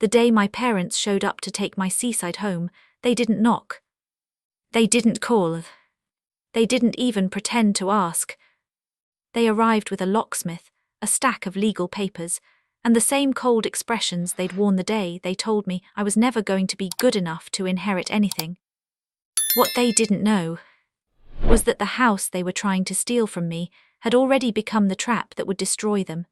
The day my parents showed up to take my Seaside home, they didn't knock. They didn't call. They didn't even pretend to ask. They arrived with a locksmith, a stack of legal papers, and the same cold expressions they'd worn the day they told me I was never going to be good enough to inherit anything. What they didn't know was that the house they were trying to steal from me had already become the trap that would destroy them.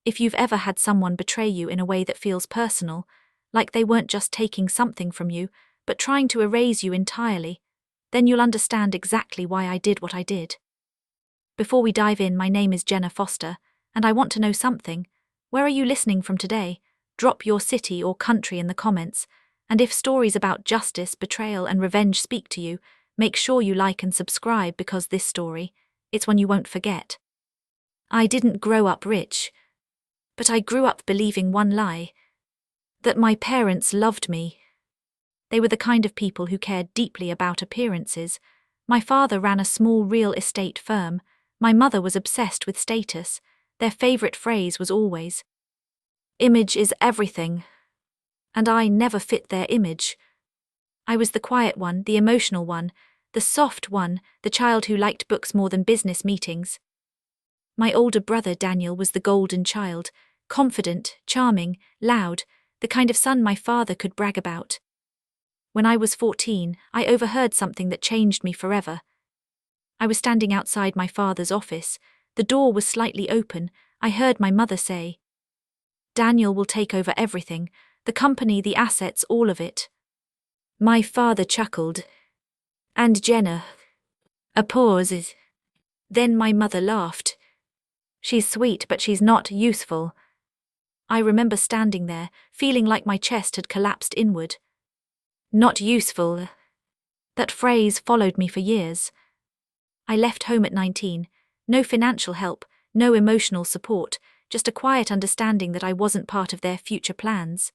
If you've ever had someone betray you in a way that feels personal, like they weren't just taking something from you, but trying to erase you entirely, then you'll understand exactly why I did what I did. Before we dive in, my name is Jenna Foster, and I want to know something. Where are you listening from today? Drop your city or country in the comments, and if stories about justice, betrayal, and revenge speak to you, make sure you like and subscribe because this story, it's one you won't forget. I didn't grow up rich, but I grew up believing one lie: that my parents loved me. They were the kind of people who cared deeply about appearances. My father ran a small real estate firm. My mother was obsessed with status. Their favorite phrase was always, "Image is everything." And I never fit their image. I was the quiet one, the emotional one, the soft one, the child who liked books more than business meetings. My older brother Daniel was the golden child, confident, charming, loud, the kind of son my father could brag about. When I was 14, I overheard something that changed me forever. I was standing outside my father's office. The door was slightly open. I heard my mother say, "Daniel will take over everything, the company, the assets, all of it." My father chuckled. "And Jenna?" A pause. Then my mother laughed. "She's sweet, but she's not useful." I remember standing there, feeling like my chest had collapsed inward. Not useful. That phrase followed me for years. I left home at 19, no financial help, no emotional support, just a quiet understanding that I wasn't part of their future plans.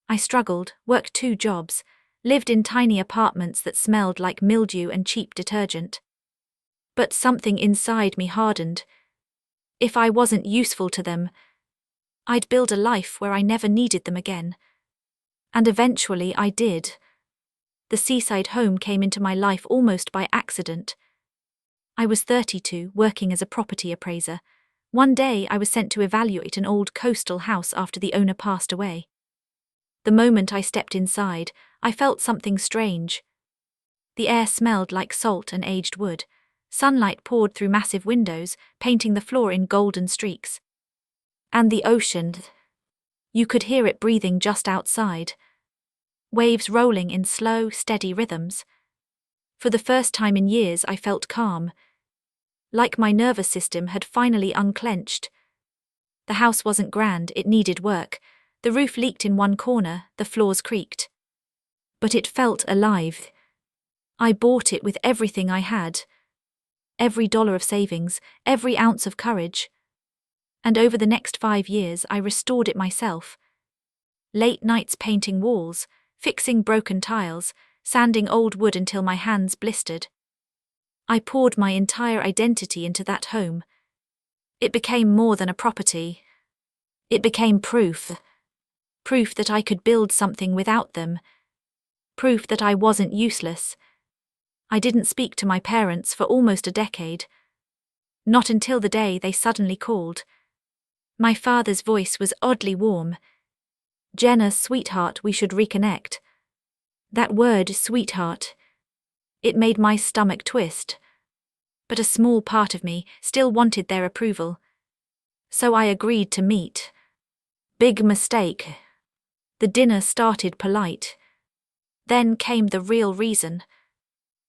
I struggled, worked 2 jobs, lived in tiny apartments that smelled like mildew and cheap detergent. But something inside me hardened. If I wasn't useful to them, I'd build a life where I never needed them again. And eventually I did. The Seaside home came into my life almost by accident. I was 32, working as a property appraiser. One day I was sent to evaluate an old coastal house after the owner passed away. The moment I stepped inside, I felt something strange. The air smelled like salt and aged wood. Sunlight poured through massive windows, painting the floor in golden streaks. And the ocean. You could hear it breathing just outside. Waves rolling in slow, steady rhythms. For the first time in years I felt calm. Like my nervous system had finally unclenched. The house wasn't grand, it needed work. The roof leaked in one corner, the floors creaked. But it felt alive. I bought it with everything I had. Every dollar of savings, every ounce of courage. And over the next 5 years I restored it myself. Late nights painting walls, fixing broken tiles, sanding old wood until my hands blistered. I poured my entire identity into that home. It became more than a property. It became proof. Proof that I could build something without them. Proof that I wasn't useless. I didn't speak to my parents for almost a decade. Not until the day they suddenly called. My father's voice was oddly warm. "Jenna, sweetheart, we should reconnect." That word, sweetheart, it made my stomach twist. But a small part of me still wanted their approval. So I agreed to meet. Big mistake. The dinner started polite. Then came the real reason.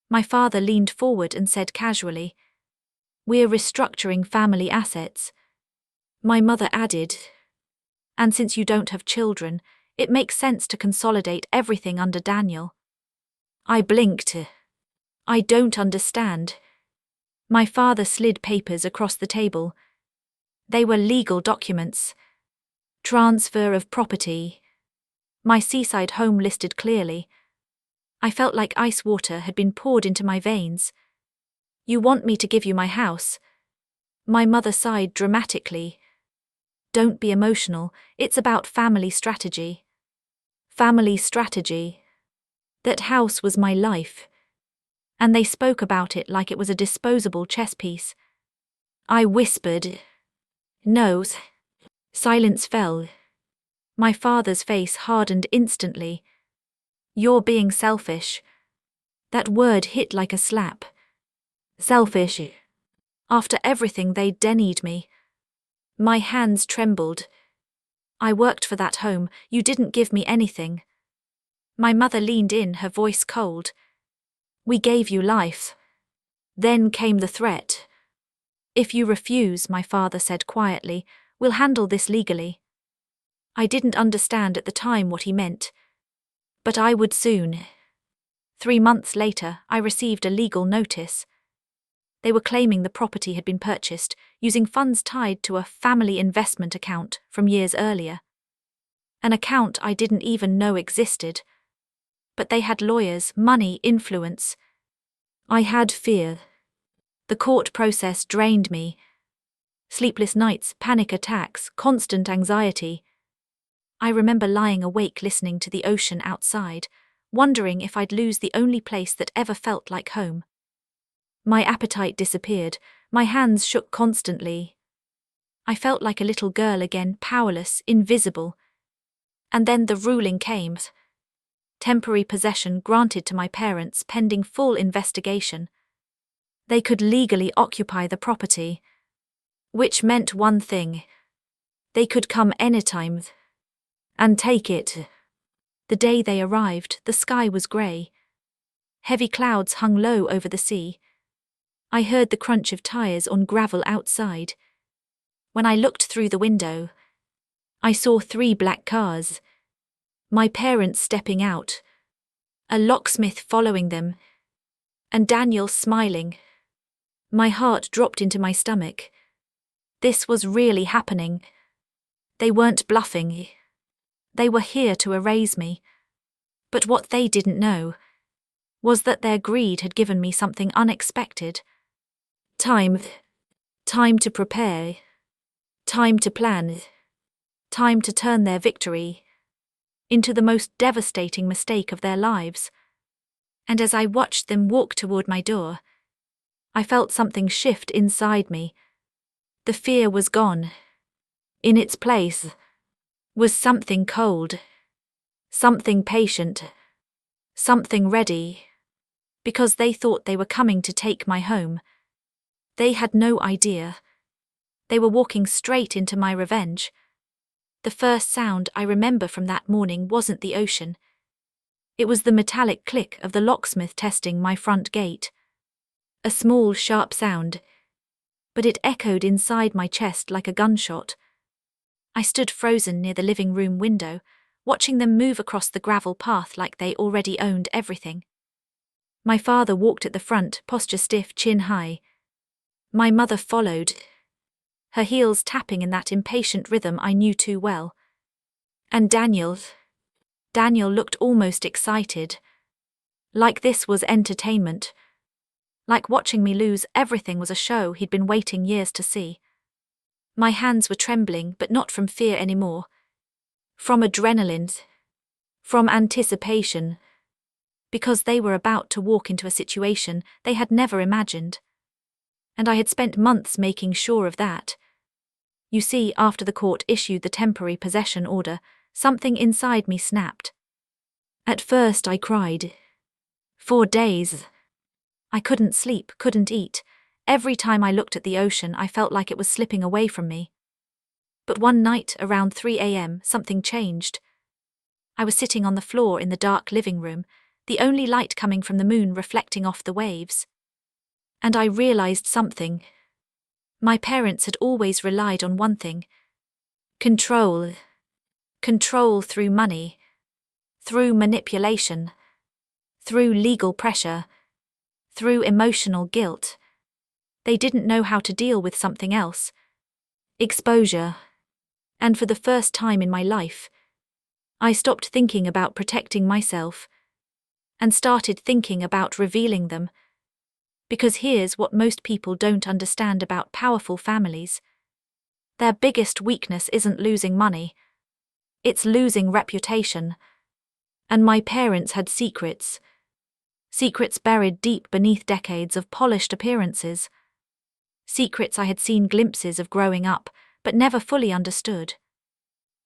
My father leaned forward and said casually, "We're restructuring family assets." My mother added, "And since you don't have children, it makes sense to consolidate everything under Daniel." I blinked. "I don't understand." My father slid papers across the table. They were legal documents. Transfer of property. My Seaside home listed clearly. I felt like ice water had been poured into my veins. "You want me to give you my house?" My mother sighed dramatically. Don't be emotional, it's about family strategy. Family strategy. That house was my life. And they spoke about it like it was a disposable chess piece. I whispered, "No." Silence fell. My father's face hardened instantly. "You're being selfish." That word hit like a slap. Selfish. After everything they'd denied me. My hands trembled. "I worked for that home, you didn't give me anything." My mother leaned in, her voice cold. "We gave you life." Then came the threat. "If you refuse," my father said quietly, "we'll handle this legally." I didn't understand at the time what he meant. But I would soon. 3 months later, I received a legal notice. They were claiming the property had been purchased using funds tied to a family investment account from years earlier. An account I didn't even know existed. But they had lawyers, money, influence. I had fear. The court process drained me. Sleepless nights, panic attacks, constant anxiety. I remember lying awake listening to the ocean outside, wondering if I'd lose the only place that ever felt like home. My appetite disappeared, my hands shook constantly. I felt like a little girl again, powerless, invisible. And then the ruling came. Temporary possession granted to my parents pending full investigation. They could legally occupy the property. Which meant one thing. They could come anytime. And take it. The day they arrived, the sky was grey. Heavy clouds hung low over the sea. I heard the crunch of tires on gravel outside. When I looked through the window, I saw 3 black cars. My parents stepping out. A locksmith following them. And Daniel smiling. My heart dropped into my stomach. This was really happening. They weren't bluffing. They were here to erase me. But what they didn't know was that their greed had given me something unexpected. Time. Time to prepare. Time to plan. Time to turn their victory into the most devastating mistake of their lives. And as I watched them walk toward my door, I felt something shift inside me. The fear was gone. In its place was something cold, something patient, something ready, because they thought they were coming to take my home. They had no idea. They were walking straight into my revenge. The first sound I remember from that morning wasn't the ocean. It was the metallic click of the locksmith testing my front gate. A small, sharp sound, but it echoed inside my chest like a gunshot. I stood frozen near the living room window, watching them move across the gravel path like they already owned everything. My father walked at the front, posture stiff, chin high. My mother followed, her heels tapping in that impatient rhythm I knew too well. And Daniel looked almost excited. Like this was entertainment. Like watching me lose everything was a show he'd been waiting years to see. My hands were trembling, but not from fear anymore. From adrenaline. From anticipation. Because they were about to walk into a situation they had never imagined. And I had spent months making sure of that. You see, after the court issued the temporary possession order, something inside me snapped. At first I cried. 4 days. I couldn't sleep, couldn't eat. Every time I looked at the ocean, I felt like it was slipping away from me. But one night, around 3 a.m., something changed. I was sitting on the floor in the dark living room, the only light coming from the moon reflecting off the waves. And I realized something. My parents had always relied on one thing. Control. Control through money. Through manipulation. Through legal pressure. Through emotional guilt. They didn't know how to deal with something else. Exposure. And for the first time in my life, I stopped thinking about protecting myself and started thinking about revealing them. Because here's what most people don't understand about powerful families. Their biggest weakness isn't losing money. It's losing reputation. And my parents had secrets. Secrets buried deep beneath decades of polished appearances. Secrets I had seen glimpses of growing up, but never fully understood.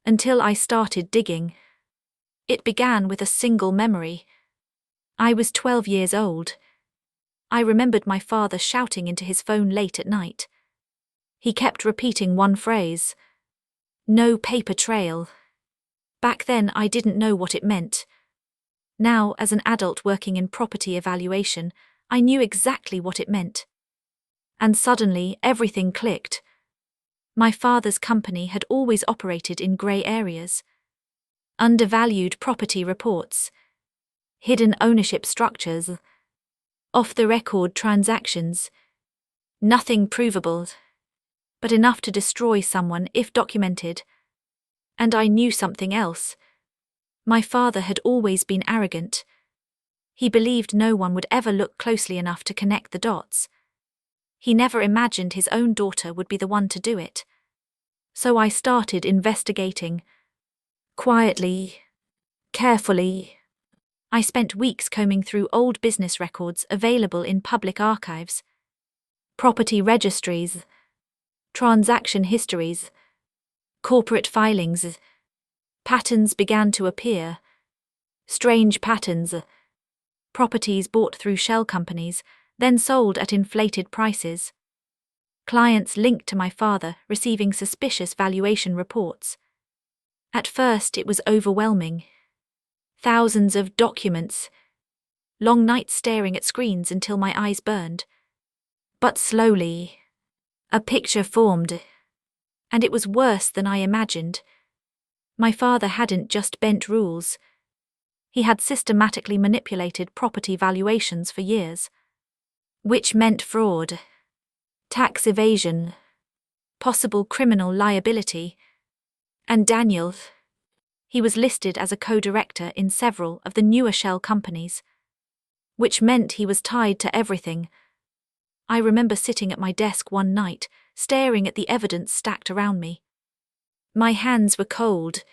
Until I started digging. It began with a single memory. I was 12 years old. I remembered my father shouting into his phone late at night. He kept repeating one phrase. No paper trail. Back then I didn't know what it meant. Now, as an adult working in property evaluation, I knew exactly what it meant. And suddenly, everything clicked. My father's company had always operated in grey areas. Undervalued property reports. Hidden ownership structures. Off-the-record transactions. Nothing provable, but enough to destroy someone if documented. And I knew something else. My father had always been arrogant. He believed no one would ever look closely enough to connect the dots. He never imagined his own daughter would be the one to do it. So I started investigating. Quietly, carefully. I spent weeks combing through old business records available in public archives, property registries, transaction histories, corporate filings. Patterns began to appear. Strange patterns. Properties bought through shell companies, then sold at inflated prices. Clients linked to my father receiving suspicious valuation reports. At first it was overwhelming. Thousands of documents. Long nights staring at screens until my eyes burned. But slowly, a picture formed. And it was worse than I imagined. My father hadn't just bent rules. He had systematically manipulated property valuations for years. Which meant fraud, tax evasion, possible criminal liability. And Daniel, he was listed as a co-director in several of the newer shell companies. Which meant he was tied to everything. I remember sitting at my desk one night, staring at the evidence stacked around me. My hands were cold.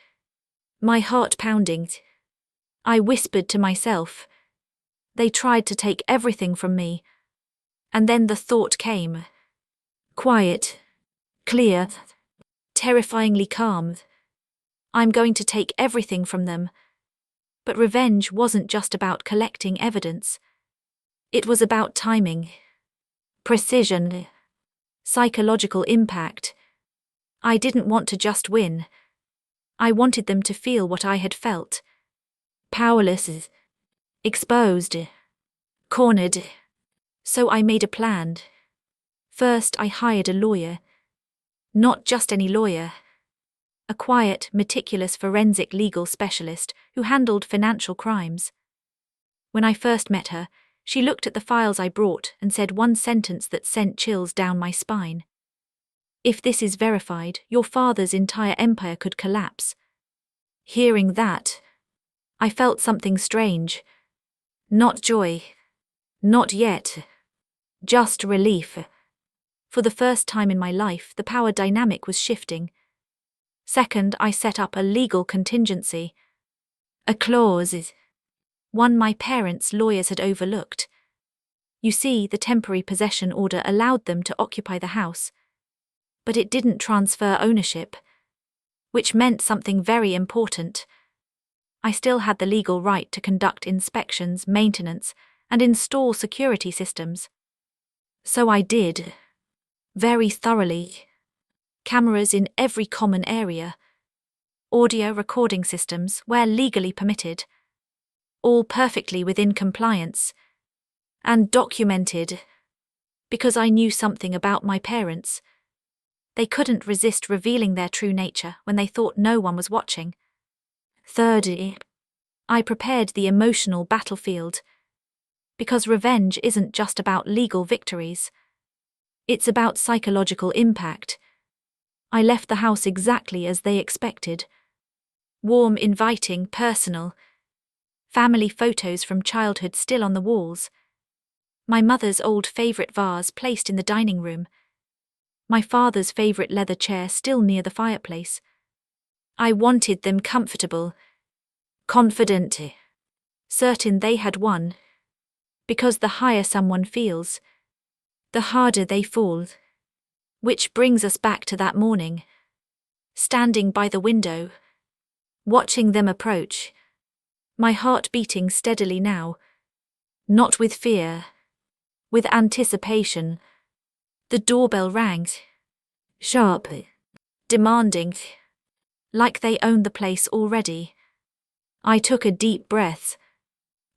My heart pounding. I whispered to myself. They tried to take everything from me. And then the thought came. Quiet. Clear. Terrifyingly calm. I'm going to take everything from them. But revenge wasn't just about collecting evidence. It was about timing. Precision. Psychological impact. I didn't want to just win. I wanted them to feel what I had felt. Powerless. Exposed. Cornered. So I made a plan. First I hired a lawyer. Not just any lawyer. A quiet, meticulous forensic legal specialist who handled financial crimes. When I first met her, she looked at the files I brought and said one sentence that sent chills down my spine. If this is verified, your father's entire empire could collapse. Hearing that, I felt something strange. Not joy. Not yet. Just relief. For the first time in my life, the power dynamic was shifting. Second, I set up a legal contingency. A clause. One my parents' lawyers had overlooked. You see, the temporary possession order allowed them to occupy the house. But it didn't transfer ownership, which meant something very important. I still had the legal right to conduct inspections, maintenance, and install security systems. So I did. Very thoroughly. Cameras in every common area. Audio recording systems where legally permitted. All perfectly within compliance. And documented. Because I knew something about my parents. They couldn't resist revealing their true nature when they thought no one was watching. Thirdly, I prepared the emotional battlefield. Because revenge isn't just about legal victories. It's about psychological impact. I left the house exactly as they expected. Warm, inviting, personal. Family photos from childhood still on the walls. My mother's old favorite vase placed in the dining room. my father's favorite leather chair still near the fireplace. I wanted them comfortable, confident, certain they had won. Because the higher someone feels, the harder they fall. Which brings us back to that morning. Standing by the window, watching them approach, my heart beating steadily now, not with fear, with anticipation. The doorbell rang, sharp, demanding, like they owned the place already. I took a deep breath,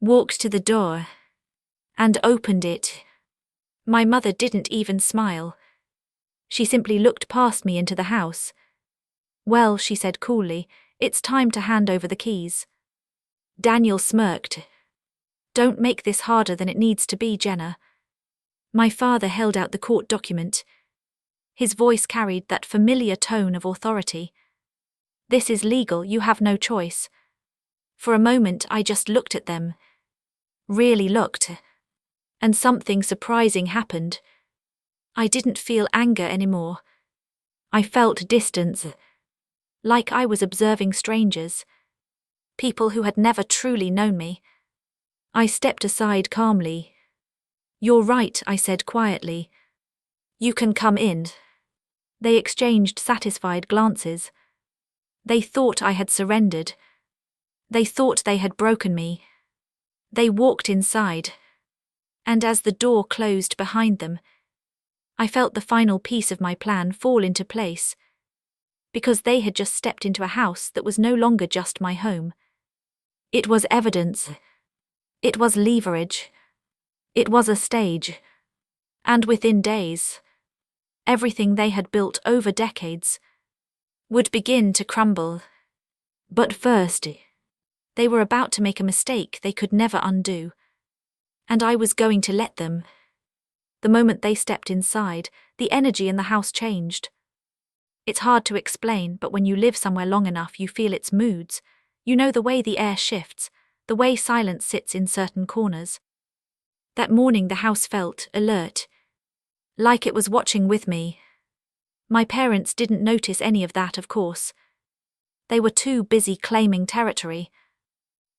walked to the door, and opened it. My mother didn't even smile. She simply looked past me into the house. "Well," she said coolly, "it's time to hand over the keys." Daniel smirked. "Don't make this harder than it needs to be, Jenna." My father held out the court document. His voice carried that familiar tone of authority. "This is legal, you have no choice." For a moment I just looked at them. Really looked. And something surprising happened. I didn't feel anger anymore. I felt distance. Like I was observing strangers. People who had never truly known me. I stepped aside calmly. "You're right," I said quietly. "You can come in." They exchanged satisfied glances. They thought I had surrendered. They thought they had broken me. They walked inside. And as the door closed behind them, I felt the final piece of my plan fall into place. Because they had just stepped into a house that was no longer just my home. It was evidence. It was leverage. It was a stage. And within days, everything they had built over decades would begin to crumble. But first, they were about to make a mistake they could never undo. And I was going to let them. The moment they stepped inside, the energy in the house changed. It's hard to explain, but when you live somewhere long enough, you feel its moods. You know the way the air shifts, the way silence sits in certain corners. That morning the house felt alert, like it was watching with me. My parents didn't notice any of that, of course. They were too busy claiming territory.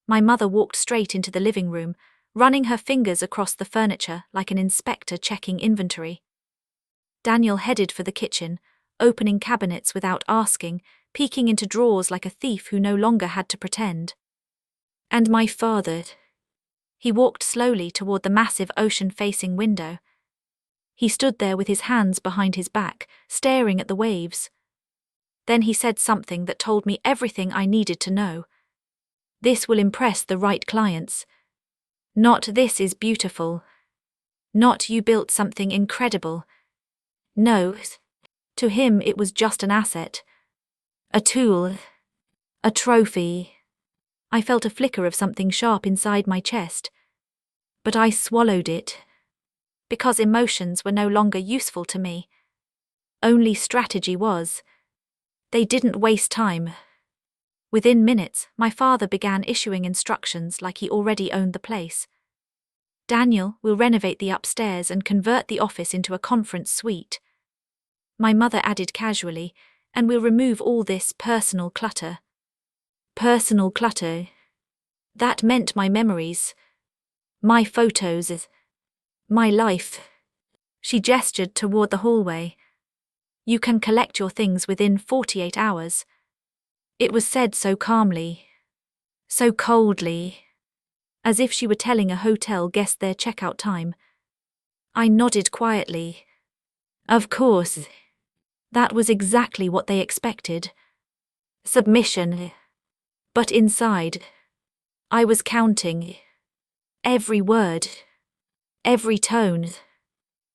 My mother walked straight into the living room, running her fingers across the furniture like an inspector checking inventory. Daniel headed for the kitchen, opening cabinets without asking, peeking into drawers like a thief who no longer had to pretend. And my father. He walked slowly toward the massive ocean-facing window. He stood there with his hands behind his back, staring at the waves. Then he said something that told me everything I needed to know. "This will impress the right clients. Not this is beautiful. Not you built something incredible. No, to him it was just an asset. A tool. A trophy." I felt a flicker of something sharp inside my chest. But I swallowed it. Because emotions were no longer useful to me. Only strategy was. They didn't waste time. Within minutes, my father began issuing instructions like he already owned the place. "Daniel, we'll renovate the upstairs and convert the office into a conference suite." My mother added casually, "And we'll remove all this personal clutter." Personal clutter. That meant my memories. My photos. My life. She gestured toward the hallway. "You can collect your things within 48 hours. It was said so calmly. So coldly. As if she were telling a hotel guest their checkout time. I nodded quietly. Of course. That was exactly what they expected. Submission. But inside, I was counting. Every word. Every tone.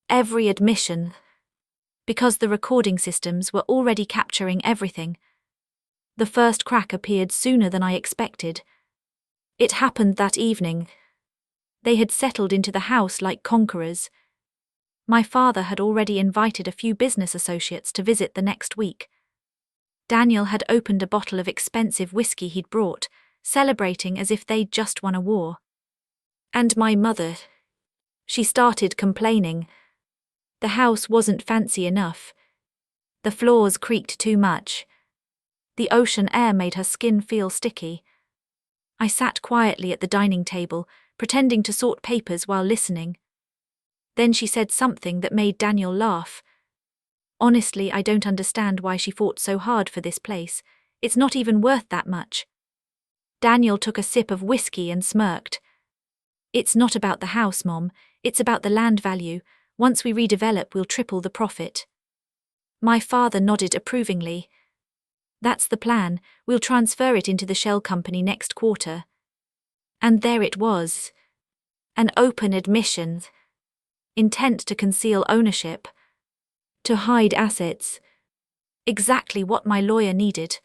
Every admission. Because the recording systems were already capturing everything. The first crack appeared sooner than I expected. It happened that evening. They had settled into the house like conquerors. My father had already invited a few business associates to visit the next week. Daniel had opened a bottle of expensive whiskey he'd brought, celebrating as if they'd just won a war. And my mother. She started complaining. The house wasn't fancy enough. The floors creaked too much. The ocean air made her skin feel sticky. I sat quietly at the dining table, pretending to sort papers while listening. Then she said something that made Daniel laugh. Honestly, I don't understand why she fought so hard for this place. It's not even worth that much. Daniel took a sip of whiskey and smirked. It's not about the house, Mom. It's about the land value. Once we redevelop, we'll triple the profit. My father nodded approvingly. That's the plan. We'll transfer it into the shell company next quarter. And there it was. An open admission. Intent to conceal ownership. To hide assets. Exactly what my lawyer needed.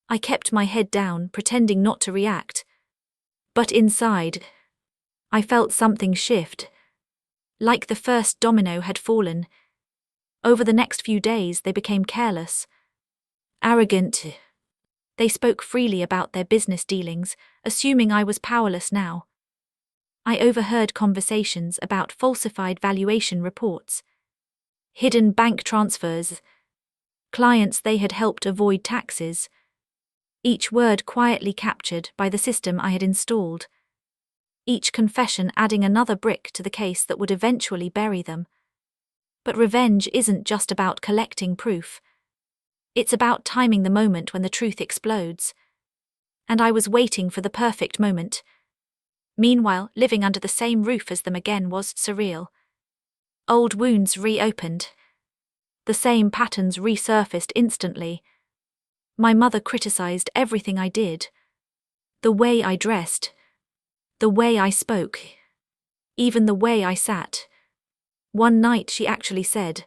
I kept my head down, pretending not to react. But inside, I felt something shift. Like the first domino had fallen. Over the next few days, they became careless. Arrogant. They spoke freely about their business dealings, assuming I was powerless now. I overheard conversations about falsified valuation reports, hidden bank transfers, clients they had helped avoid taxes, each word quietly captured by the system I had installed, each confession adding another brick to the case that would eventually bury them. But revenge isn't just about collecting proof. It's about timing the moment when the truth explodes. And I was waiting for the perfect moment. Meanwhile, living under the same roof as them again was surreal. Old wounds reopened. The same patterns resurfaced instantly. My mother criticized everything I did. The way I dressed. The way I spoke. Even the way I sat. One night she actually said,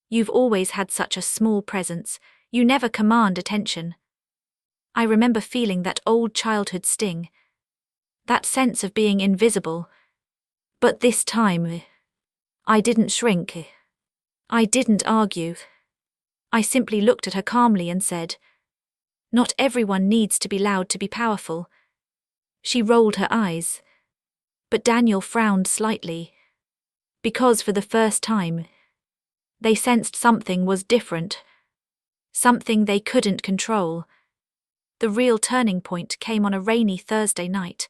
"You've always had such a small presence, you never command attention." I remember feeling that old childhood sting. That sense of being invisible. But this time, I didn't shrink. I didn't argue. I simply looked at her calmly and said, "Not everyone needs to be loud to be powerful." She rolled her eyes. But Daniel frowned slightly. Because for the first time, they sensed something was different. Something they couldn't control. The real turning point came on a rainy Thursday night.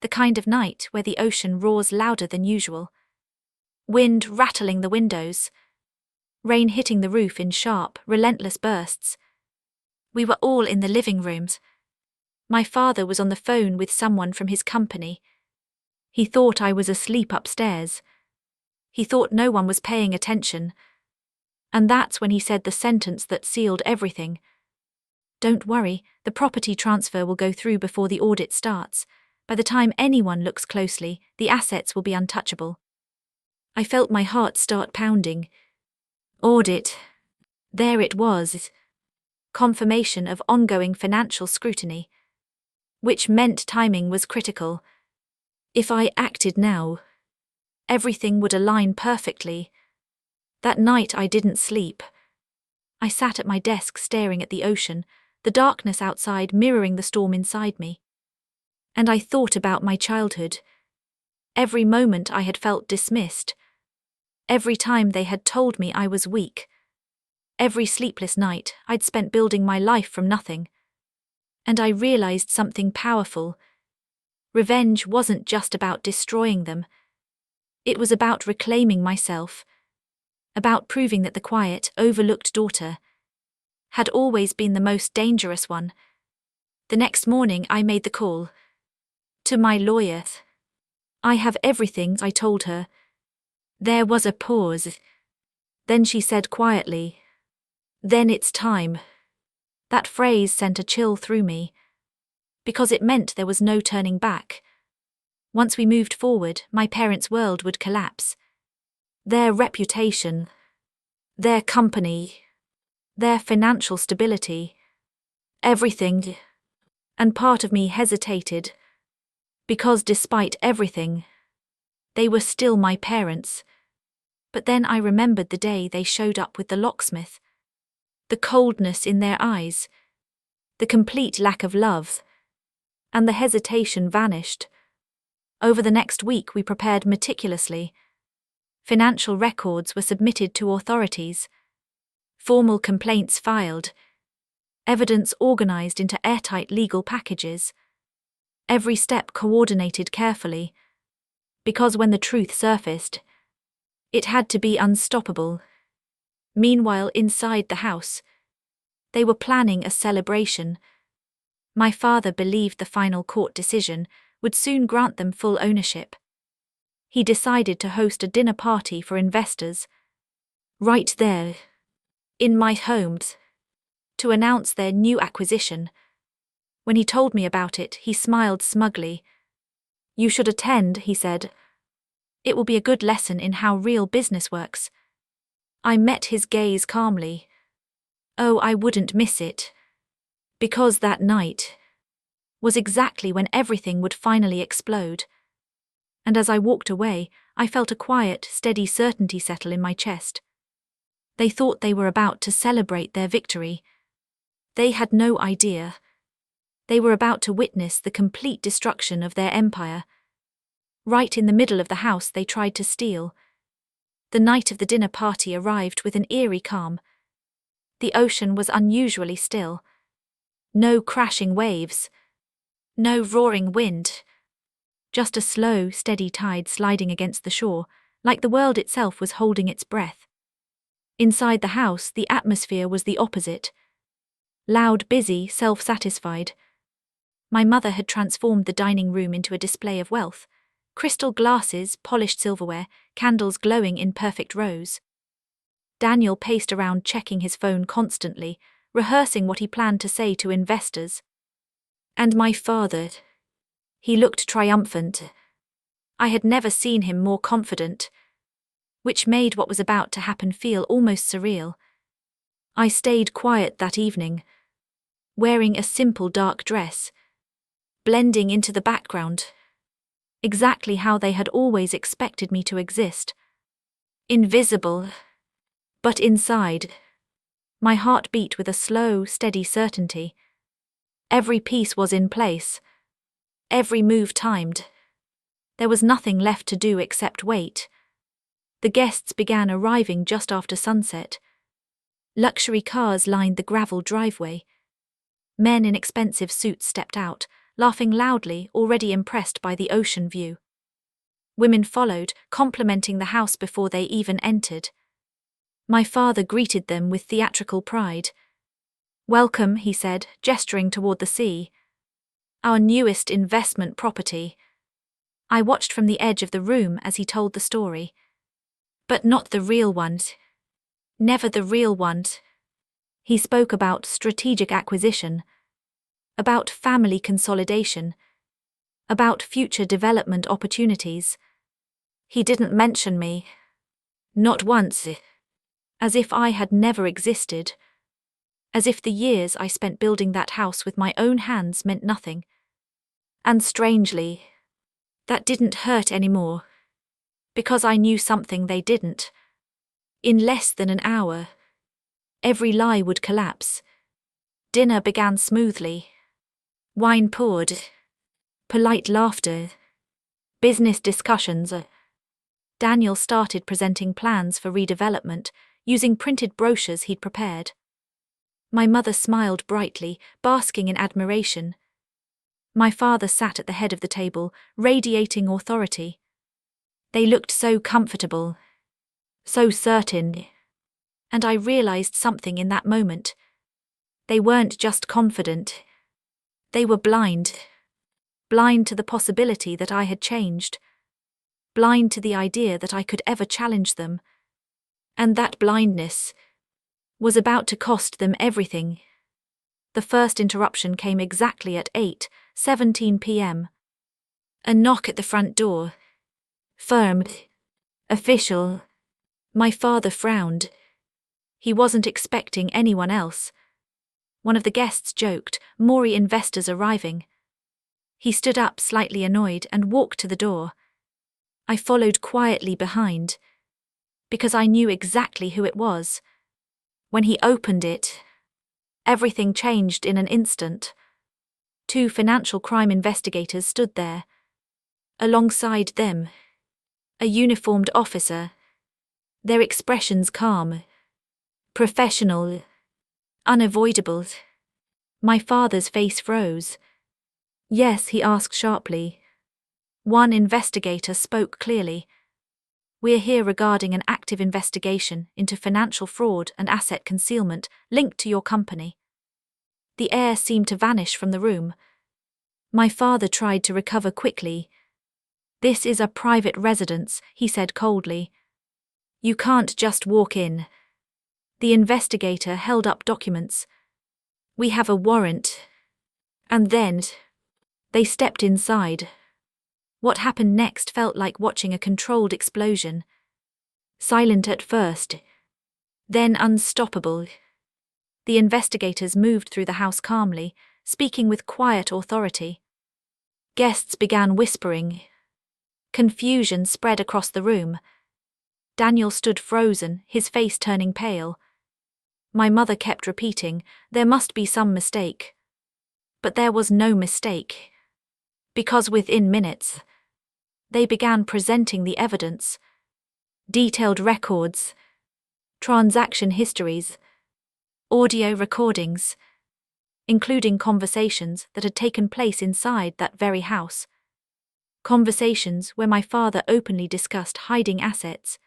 The kind of night where the ocean roars louder than usual. Wind rattling the windows. Rain hitting the roof in sharp, relentless bursts. We were all in the living rooms. My father was on the phone with someone from his company. He thought I was asleep upstairs. He thought no one was paying attention. And that's when he said the sentence that sealed everything. "Don't worry, the property transfer will go through before the audit starts. By the time anyone looks closely, the assets will be untouchable." I felt my heart start pounding. Audit. There it was. Confirmation of ongoing financial scrutiny. Which meant timing was critical. If I acted now, everything would align perfectly. That night I didn't sleep. I sat at my desk staring at the ocean, the darkness outside mirroring the storm inside me. And I thought about my childhood. Every moment I had felt dismissed. Every time they had told me I was weak. Every sleepless night I'd spent building my life from nothing. And I realized something powerful. Revenge wasn't just about destroying them. It was about reclaiming myself. About proving that the quiet, overlooked daughter had always been the most dangerous one. The next morning I made the call. To my lawyer. "I have everything," I told her. There was a pause. Then she said quietly, "Then it's time." That phrase sent a chill through me. Because it meant there was no turning back. Once we moved forward, my parents' world would collapse. Their reputation, their company, their financial stability, everything. And part of me hesitated. Because despite everything, they were still my parents. But then I remembered the day they showed up with the locksmith. The coldness in their eyes. The complete lack of love. And the hesitation vanished. Over the next week we prepared meticulously. Financial records were submitted to authorities. Formal complaints filed, evidence organized into airtight legal packages, every step coordinated carefully, because when the truth surfaced, it had to be unstoppable. Meanwhile, inside the house, they were planning a celebration. My father believed the final court decision would soon grant them full ownership. He decided to host a dinner party for investors, right there, in my home, to announce their new acquisition. When he told me about it, he smiled smugly. "You should attend," he said. "It will be a good lesson in how real business works." I met his gaze calmly. Oh, I wouldn't miss it. Because that night was exactly when everything would finally explode. And as I walked away, I felt a quiet, steady certainty settle in my chest. They thought they were about to celebrate their victory. They had no idea. They were about to witness the complete destruction of their empire. Right in the middle of the house they tried to steal. The night of the dinner party arrived with an eerie calm. The ocean was unusually still. No crashing waves. No roaring wind. Just a slow, steady tide sliding against the shore, like the world itself was holding its breath. Inside the house, the atmosphere was the opposite. Loud, busy, self-satisfied. My mother had transformed the dining room into a display of wealth. Crystal glasses, polished silverware, candles glowing in perfect rows. Daniel paced around checking his phone constantly, rehearsing what he planned to say to investors. And my father. He looked triumphant. I had never seen him more confident, which made what was about to happen feel almost surreal. I stayed quiet that evening, wearing a simple dark dress, blending into the background, exactly how they had always expected me to exist. Invisible, but inside, my heart beat with a slow, steady certainty. Every piece was in place, every move timed. There was nothing left to do except wait. The guests began arriving just after sunset. Luxury cars lined the gravel driveway. Men in expensive suits stepped out, laughing loudly, already impressed by the ocean view. Women followed, complimenting the house before they even entered. My father greeted them with theatrical pride. "Welcome," he said, gesturing toward the sea. "Our newest investment property." I watched from the edge of the room as he told the story. But not the real ones. Never the real ones. He spoke about strategic acquisition, about family consolidation, about future development opportunities. He didn't mention me. Not once. As if I had never existed. As if the years I spent building that house with my own hands meant nothing. And strangely, that didn't hurt anymore. Because I knew something they didn't. In less than an hour, every lie would collapse. Dinner began smoothly. Wine poured. Polite laughter. Business discussions. Daniel started presenting plans for redevelopment, using printed brochures he'd prepared. My mother smiled brightly, basking in admiration. My father sat at the head of the table, radiating authority. They looked so comfortable, so certain. And I realized something in that moment. They weren't just confident. They were blind. Blind to the possibility that I had changed. Blind to the idea that I could ever challenge them. And that blindness was about to cost them everything. The first interruption came exactly at 8:17 p.m. A knock at the front door. Firm. Official. My father frowned. He wasn't expecting anyone else. One of the guests joked, "More investors arriving." He stood up slightly annoyed and walked to the door. I followed quietly behind, because I knew exactly who it was. When he opened it, everything changed in an instant. 2 financial crime investigators stood there. Alongside them, a uniformed officer, their expressions calm, Professional. Unavoidable. My father's face froze. Yes, he asked sharply. One investigator spoke clearly. We're here regarding an active investigation into financial fraud and asset concealment linked to your company. The air seemed to vanish from the room. My father tried to recover quickly. This is a private residence, he said coldly. You can't just walk in. The investigator held up documents. We have a warrant. And then they stepped inside. What happened next felt like watching a controlled explosion. Silent at first, then unstoppable. The investigators moved through the house calmly, speaking with quiet authority. Guests began whispering. Confusion spread across the room. Daniel stood frozen, his face turning pale. My mother kept repeating, there must be some mistake. But there was no mistake. Because within minutes, they began presenting the evidence. Detailed records, transaction histories, audio recordings, including conversations that had taken place inside that very house. Conversations where my father openly discussed hiding assets,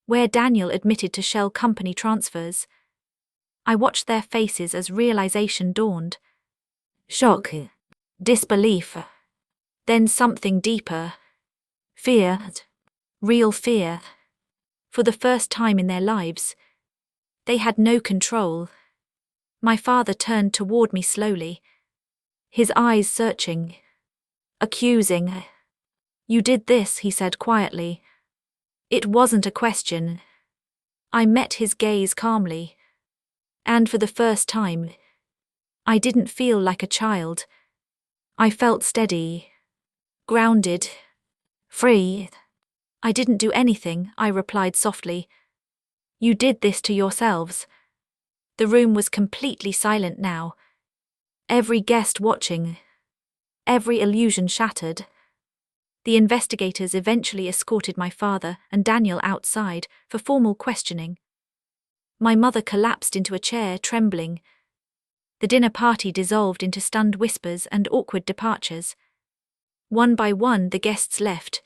where Daniel admitted to shell company transfers. I watched their faces as realization dawned. Shock, disbelief, then something deeper. Fear, real fear. For the first time in their lives, they had no control. My father turned toward me slowly, his eyes searching, accusing. You did this, he said quietly. It wasn't a question. I met his gaze calmly. And for the first time, I didn't feel like a child. I felt steady, grounded, free. I didn't do anything, I replied softly. You did this to yourselves. The room was completely silent now. Every guest watching. Every illusion shattered. The investigators eventually escorted my father and Daniel outside for formal questioning. My mother collapsed into a chair, trembling. The dinner party dissolved into stunned whispers and awkward departures. One by one, the guests left.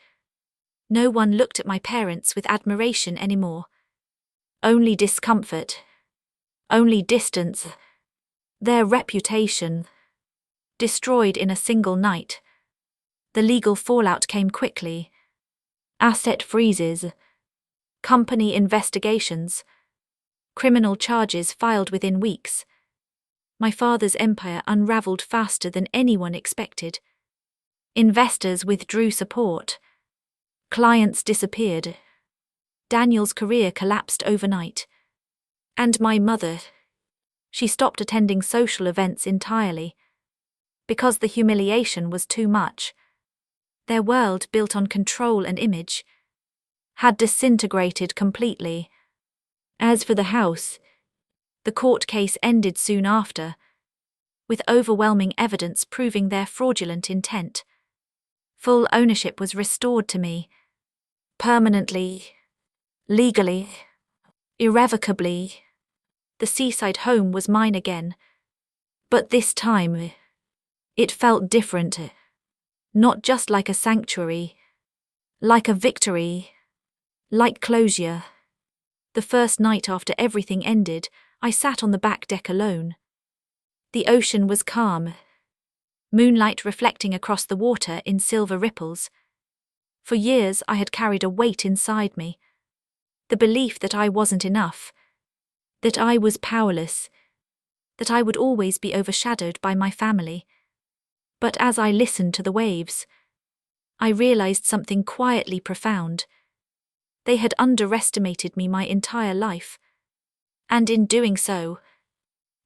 No one looked at my parents with admiration anymore. Only discomfort. Only distance. Their reputation. Destroyed in a single night. The legal fallout came quickly. Asset freezes. Company investigations. Criminal charges filed within weeks. My father's empire unraveled faster than anyone expected. Investors withdrew support. Clients disappeared. Daniel's career collapsed overnight. And my mother, she stopped attending social events entirely. Because the humiliation was too much. Their world, built on control and image, had disintegrated completely. As for the house, the court case ended soon after, with overwhelming evidence proving their fraudulent intent. Full ownership was restored to me. Permanently, legally, irrevocably. The Seaside home was mine again. But this time, it felt different. Not just like a sanctuary, like a victory, like closure. The first night after everything ended, I sat on the back deck alone. The ocean was calm, moonlight reflecting across the water in silver ripples. For years I had carried a weight inside me, the belief that I wasn't enough, that I was powerless, that I would always be overshadowed by my family. But as I listened to the waves, I realized something quietly profound. They had underestimated me my entire life, and in doing so,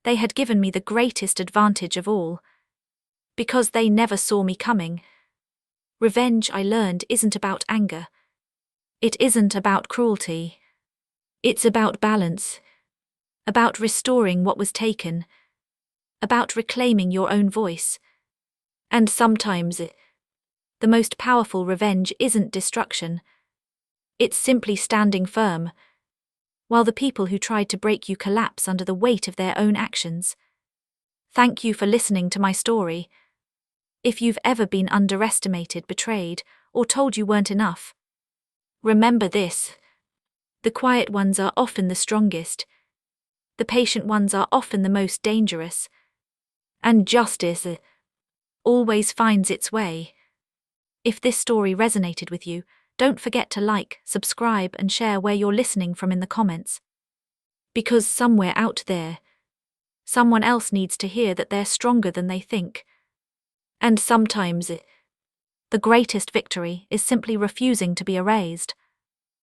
they had given me the greatest advantage of all, because they never saw me coming. Revenge, I learned, isn't about anger. It isn't about cruelty. It's about balance, about restoring what was taken, about reclaiming your own voice. And sometimes, the most powerful revenge isn't destruction. It's simply standing firm, while the people who tried to break you collapse under the weight of their own actions. Thank you for listening to my story. If you've ever been underestimated, betrayed, or told you weren't enough, remember this: the quiet ones are often the strongest, the patient ones are often the most dangerous, and justice always finds its way. If this story resonated with you, don't forget to like, subscribe, and share where you're listening from in the comments. Because somewhere out there, someone else needs to hear that they're stronger than they think. And sometimes, the greatest victory is simply refusing to be erased.